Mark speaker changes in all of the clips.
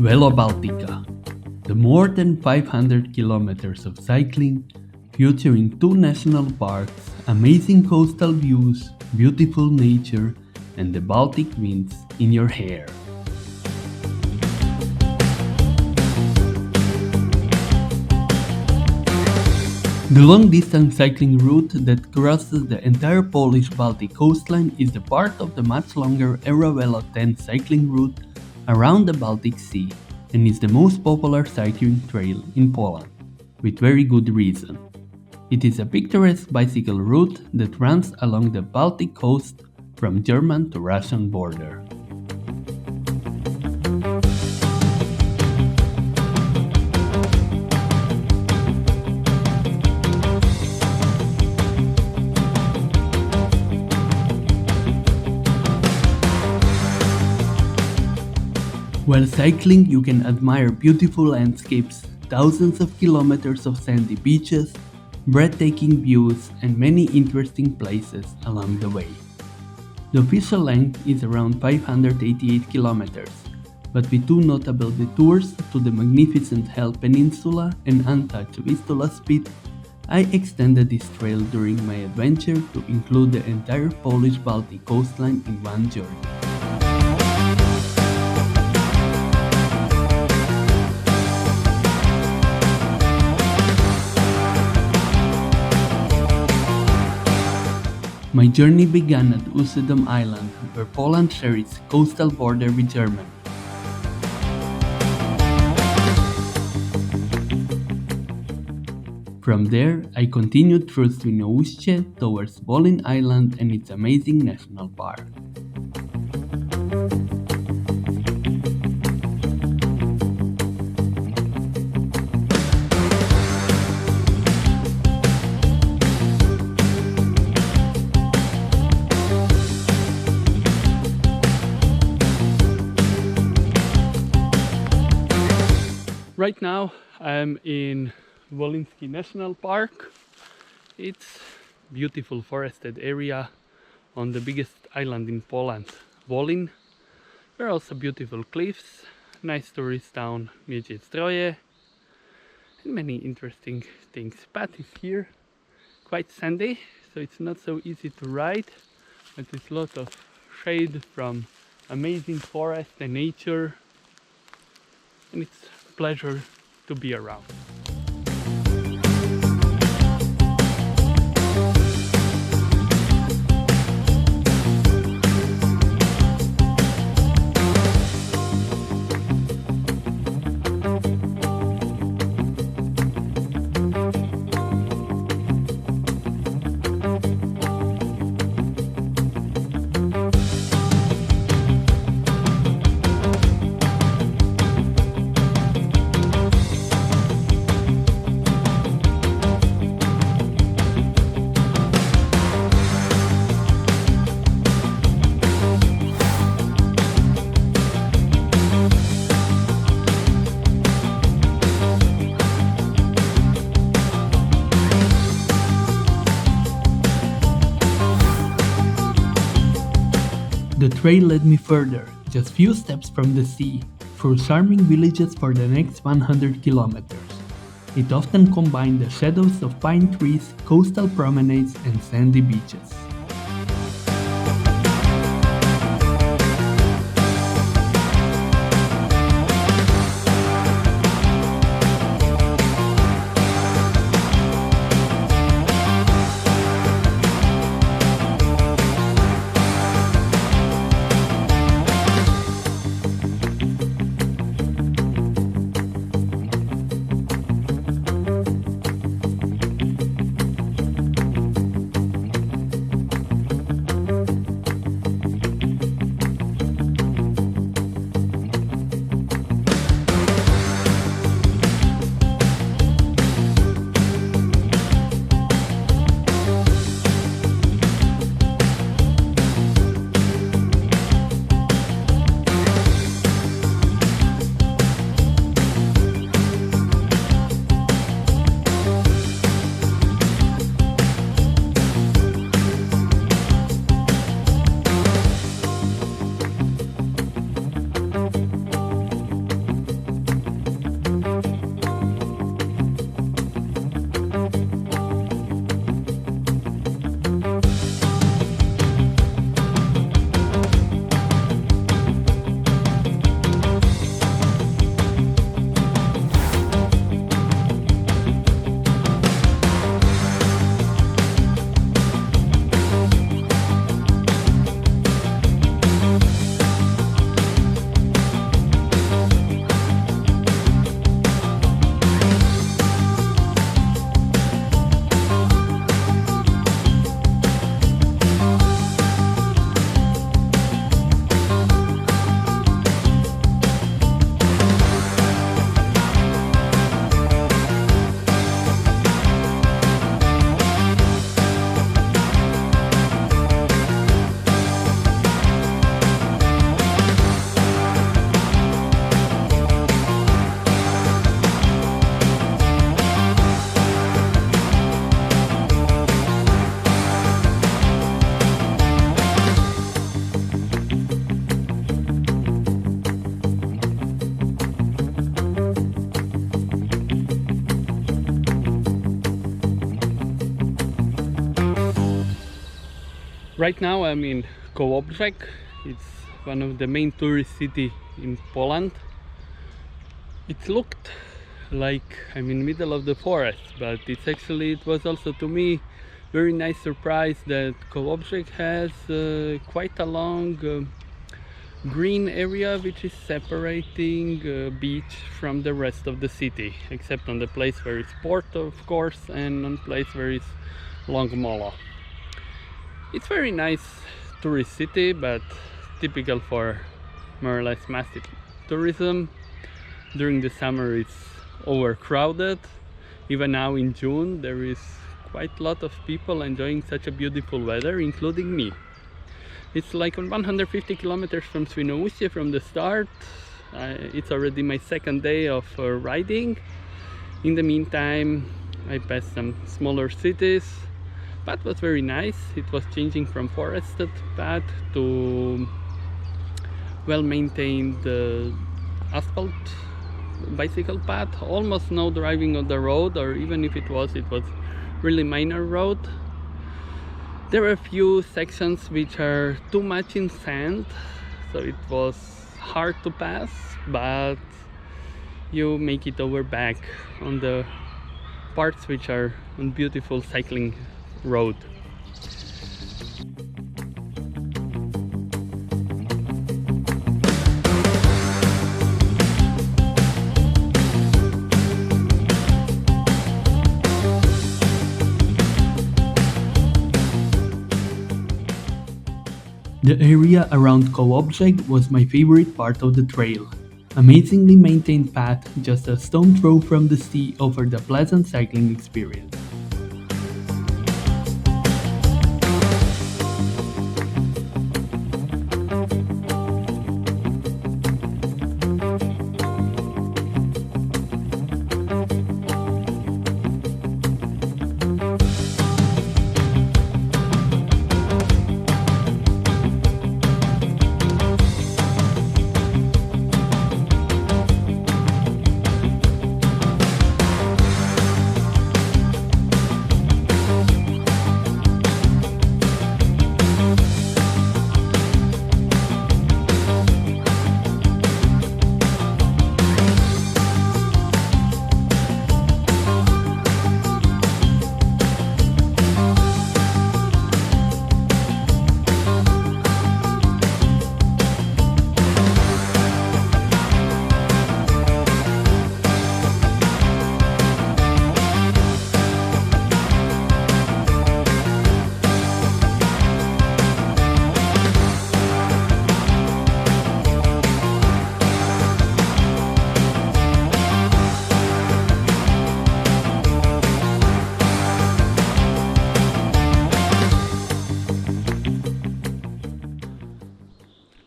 Speaker 1: VELO Baltica, the more than 500 kilometers of cycling, featuring 2 national parks, amazing coastal views, beautiful nature, and the Baltic winds in your hair. The long-distance cycling route that crosses the entire Polish-Baltic coastline is the part of the much longer Eurovelo 10 cycling route around the Baltic Sea and is the most popular cycling trail in Poland, with very good reason. It is a picturesque bicycle route that runs along the Baltic coast from German to Russian border. While cycling, you can admire beautiful landscapes, thousands of kilometers of sandy beaches, breathtaking views, and many interesting places along the way. The official length is around 588 kilometers, but with 2 notable detours to the magnificent Hel Peninsula and untouched Vistula spit, I extended this trail during my adventure to include the entire Polish-Baltic coastline in one journey. My journey began at Usedom Island, where Poland shares its coastal border with Germany. From there, I continued through Swinoujscie towards Wolinski Island and its amazing national park. Right now I'm in Wolinski National Park. It's a beautiful forested area on the biggest island in Poland, Wolin. There are also beautiful cliffs, nice tourist town Miedziezdroje, and many interesting things. Path is here quite sandy, so it's not so easy to ride, but it's a lot of shade from amazing forest and nature, and it's pleasure to be around. The trail led me further, just few steps from the sea, through charming villages for the next 100 kilometers. It often combined the shadows of pine trees, coastal promenades, and sandy beaches. Right now I'm in Kolobrzeg. It's one of the main tourist cities in Poland. It looked like I'm in the middle of the forest, but it was also to me very nice surprise that Kolobrzeg has quite a long green area which is separating beach from the rest of the city, except on the place where it's port, of course, and on place where it's long molo. It's very nice tourist city, but typical for more or less massive tourism. During the summer it's overcrowded. Even now in June there is quite a lot of people enjoying such a beautiful weather, including me. It's like on 150 kilometers from Swinoujscie from the start. It's already my second day of riding. In the meantime I passed some smaller cities, but it was very nice. It was changing from forested path to well-maintained asphalt bicycle path. Almost no driving on the road, or even if it was really minor road. There were a few sections which are too much in sand, so it was hard to pass, but you make it over back on the parts which are on beautiful cycling road. The area around Kolobrzeg was my favorite part of the trail. Amazingly maintained path just a stone throw from the sea offered a pleasant cycling experience.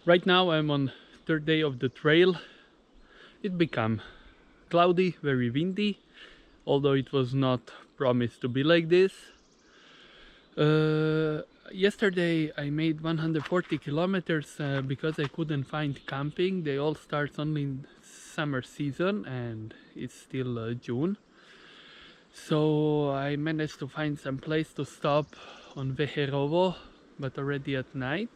Speaker 1: Right now I'm on third day of the trail. It became cloudy, very windy, although it was not promised to be like this. Yesterday I made 140 kilometers because I couldn't find camping. They all start only in summer season and it's still June. So I managed to find some place to stop on Eurovelo, but already at night.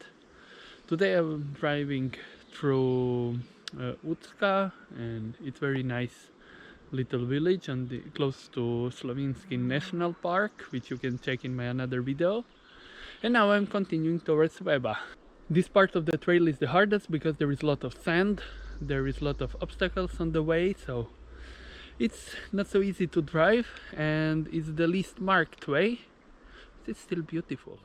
Speaker 1: Today I'm driving through Usedom, and it's very nice little village and close to Slovinski National Park, which you can check in my another video. And now I'm continuing towards Weba. This part of the trail is the hardest because there is a lot of sand, there is a lot of obstacles on the way, so it's not so easy to drive, and it's the least marked way, but it's still beautiful.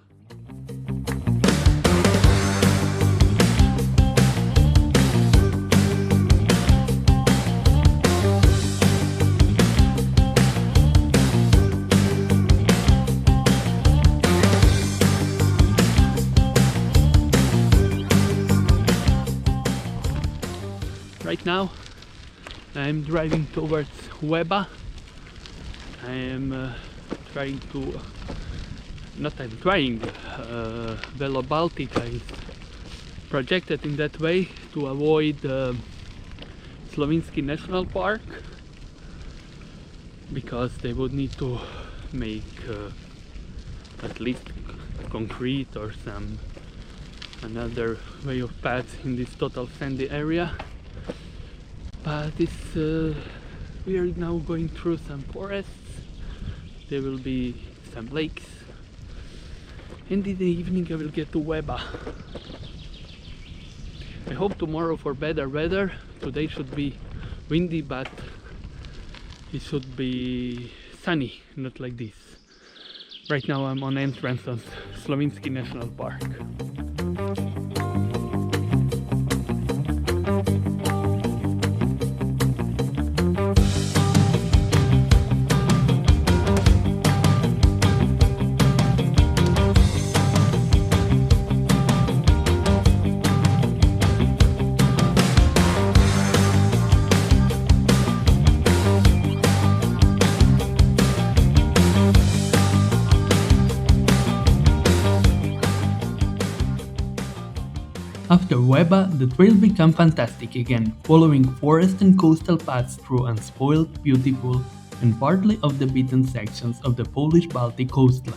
Speaker 1: Right now I'm driving towards Weba. I am trying to, VELO Baltica is projected in that way to avoid Slovinski National Park, because they would need to make at least concrete or some another way of paths in this total sandy area. But we are now going through some forests. There will be some lakes, and in the evening I will get to Weba. I hope tomorrow for better weather. Today should be windy, but it should be sunny, not like this. Right now I'm on entrance of Slovinski National Park. After Weba, the trail became fantastic again, following forest and coastal paths through unspoiled, beautiful, and partly off the beaten sections of the Polish-Baltic coastline.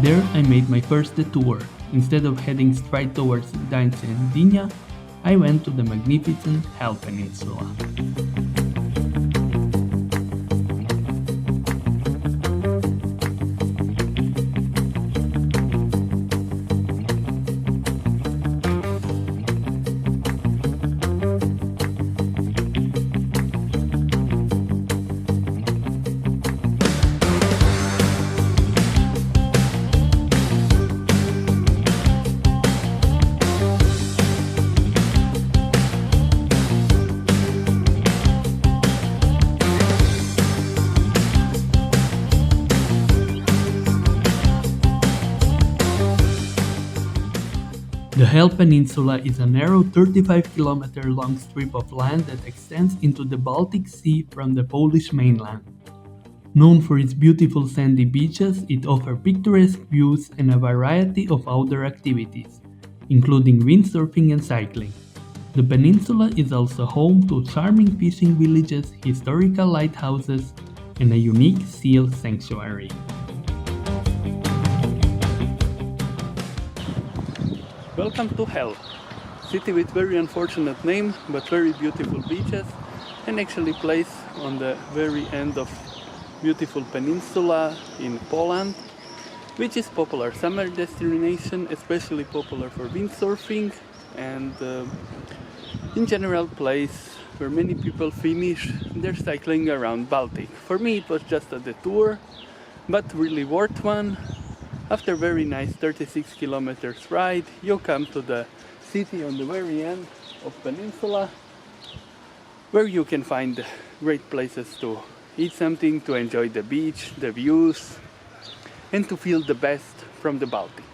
Speaker 1: There I made my first detour. Instead of heading straight towards Gdansk and Gdynia, I went to the magnificent Hel Peninsula. The Hel Peninsula is a narrow 35-kilometer long strip of land that extends into the Baltic Sea from the Polish mainland. Known for its beautiful sandy beaches, it offers picturesque views and a variety of outdoor activities, including windsurfing and cycling. The peninsula is also home to charming fishing villages, historical lighthouses, and a unique seal sanctuary. Welcome to Hel, city with very unfortunate name but very beautiful beaches, and actually place on the very end of beautiful peninsula in Poland, which is popular summer destination, especially popular for windsurfing, and in general place where many people finish their cycling around Baltic. For me it was just a detour, but really worth one. After very nice 36 kilometers ride, you come to the city on the very end of peninsula, where you can find great places to eat something, to enjoy the beach, the views, and to feel the best from the Baltic.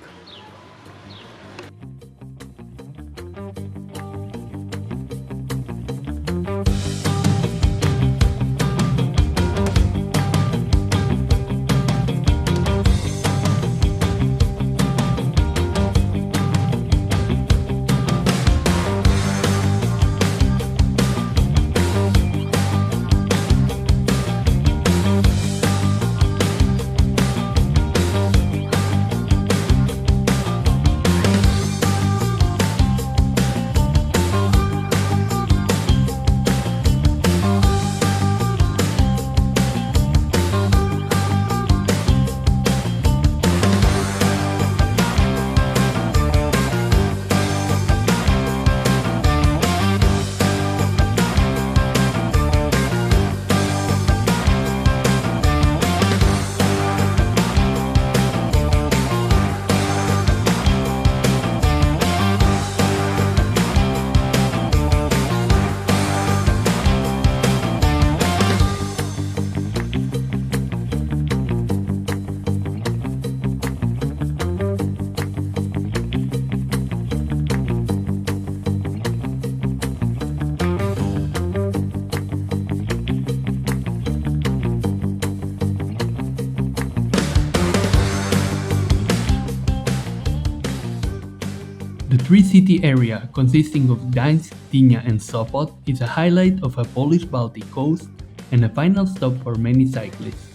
Speaker 1: city area consisting of Gdansk, Gdynia and Sopot is a highlight of a Polish-Baltic coast and a final stop for many cyclists.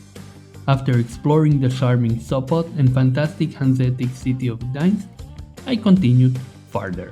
Speaker 1: After exploring the charming Sopot and fantastic Hanseatic city of Gdansk, I continued farther.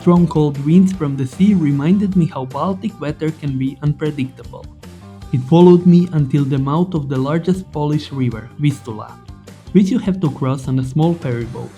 Speaker 1: Strong cold winds from the sea reminded me how Baltic weather can be unpredictable. It followed me until the mouth of the largest Polish river, Vistula, which you have to cross on a small ferry boat.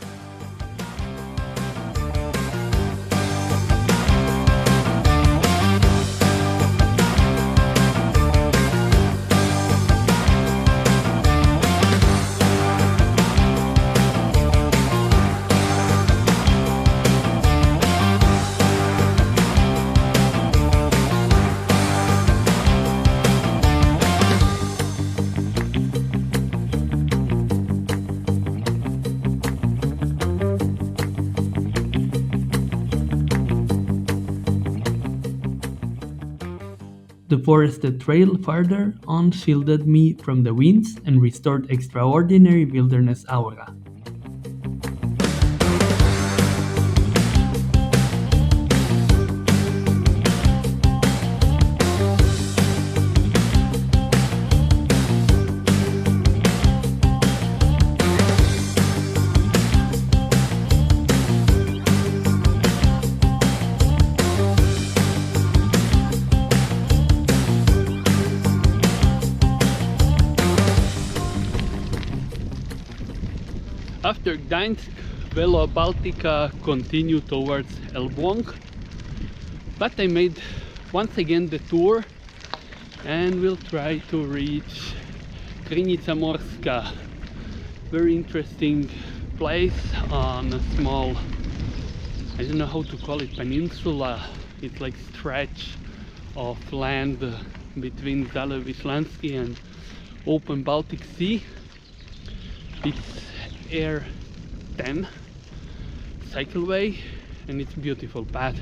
Speaker 1: The forested trail farther on shielded me from the winds and restored extraordinary wilderness aura. After Gdansk, VELO Baltica continued towards Elblag, but I made once again the tour and will try to reach Krynica Morska. Very interesting place on a small, I don't know how to call it, peninsula. It's like stretch of land between Wolinski and open Baltic Sea. It's Air 10 cycleway and it's beautiful path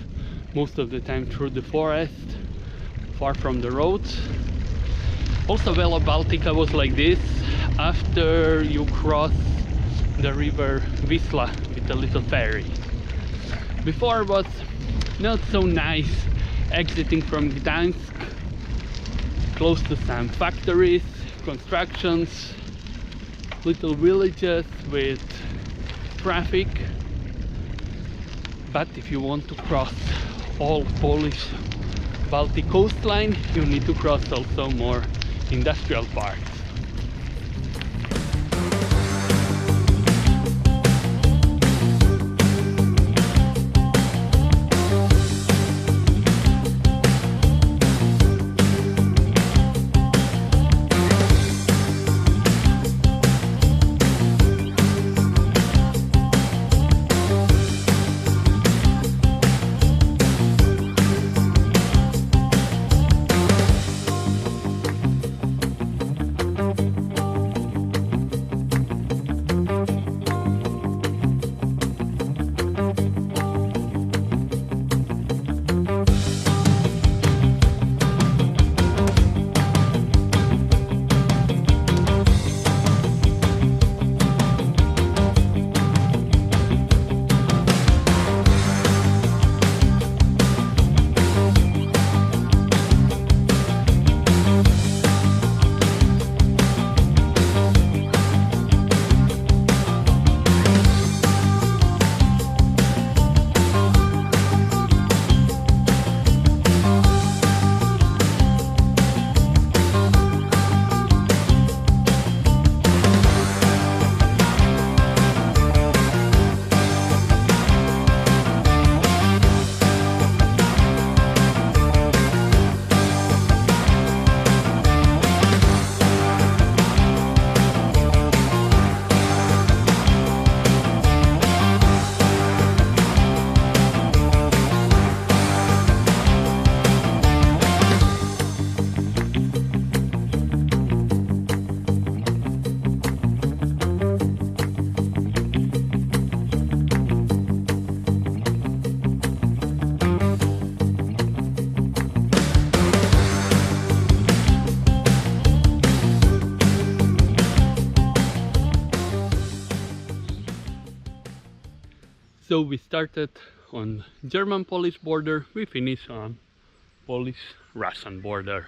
Speaker 1: most of the time through the forest, far from the roads. Also VELO Baltica was like this after you cross the river Vistula with a little ferry. Before was not so nice, exiting from Gdansk, close to some factories, constructions, little villages with traffic. But if you want to cross all Polish Baltic coastline, you need to cross also more industrial parks. So we started on German-Polish border, we finish on Polish-Russian border.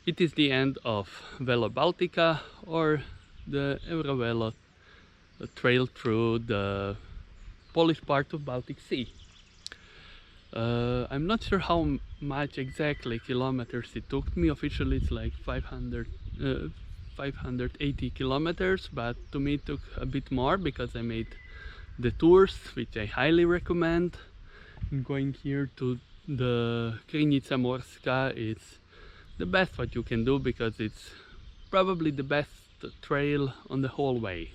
Speaker 1: It is the end of VELO Baltica, or the Eurovelo trail through the Polish part of Baltic Sea. I'm not sure how much exactly kilometers it took me. Officially it's like 580 kilometers, but to me it took a bit more because I made the tours, which I highly recommend. Going here to the Krynica Morska, it's the best what you can do because it's probably the best trail on the whole way.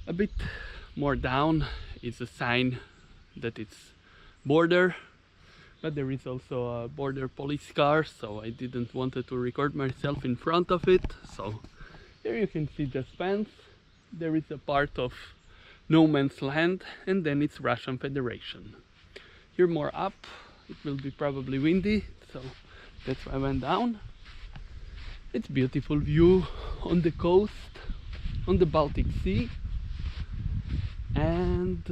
Speaker 1: A bit more down is a sign that it's border, but there is also a border police car, so I didn't want to record myself in front of it. So here you can see the fence. There is a part of no man's land, and then it's Russian Federation. Here more up, it will be probably windy, so that's why I went down. It's beautiful view on the coast, on the Baltic Sea. And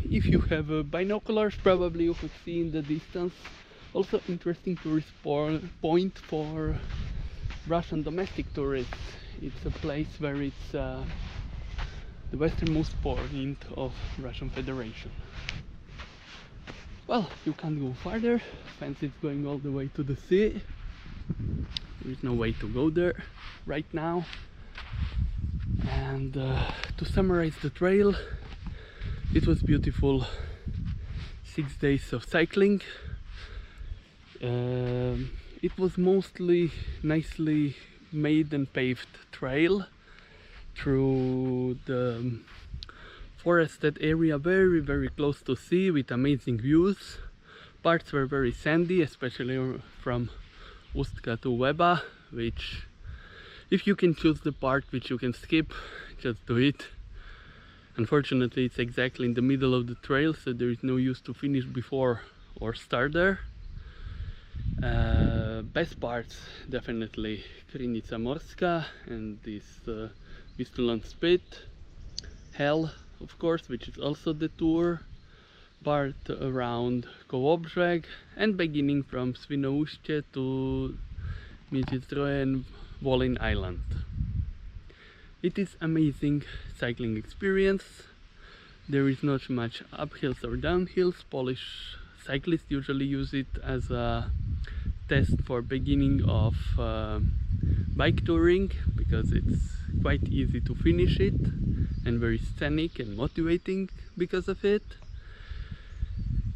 Speaker 1: if you have binoculars, probably you could see in the distance. Also interesting tourist point for Russian domestic tourists. It's a place where it's the westernmost point of Russian Federation. Well, you can't go farther. Fence is going all the way to the sea. There is no way to go there right now. And to summarize the trail, it was beautiful 6 days of cycling. It was mostly nicely made and paved trail through the forested area, very close to sea, with amazing views. Parts were very sandy, especially from Ustka to Weba, which, if you can choose the part which you can skip, just do it. Unfortunately, it's exactly in the middle of the trail, so there is no use to finish before or start there. Best parts, definitely Krynica Morska and this Vistula spit. Hel, of course, which is also the tour. Part around Kolobrzeg, and beginning from Swinoujscie to Usedom and Wolinski Island. It is amazing cycling experience. There is not much uphills or downhills. Polish cyclists usually use it as a test for beginning of bike touring, because it's quite easy to finish it and very scenic and motivating because of it.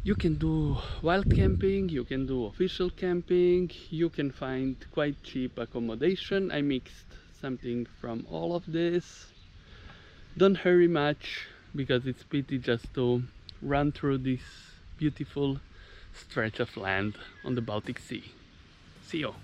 Speaker 1: You can do wild camping, you can do official camping, you can find quite cheap accommodation. I mixed something from all of this. Don't hurry much, because it's pity just to run through this beautiful stretch of land on the Baltic Sea. See you!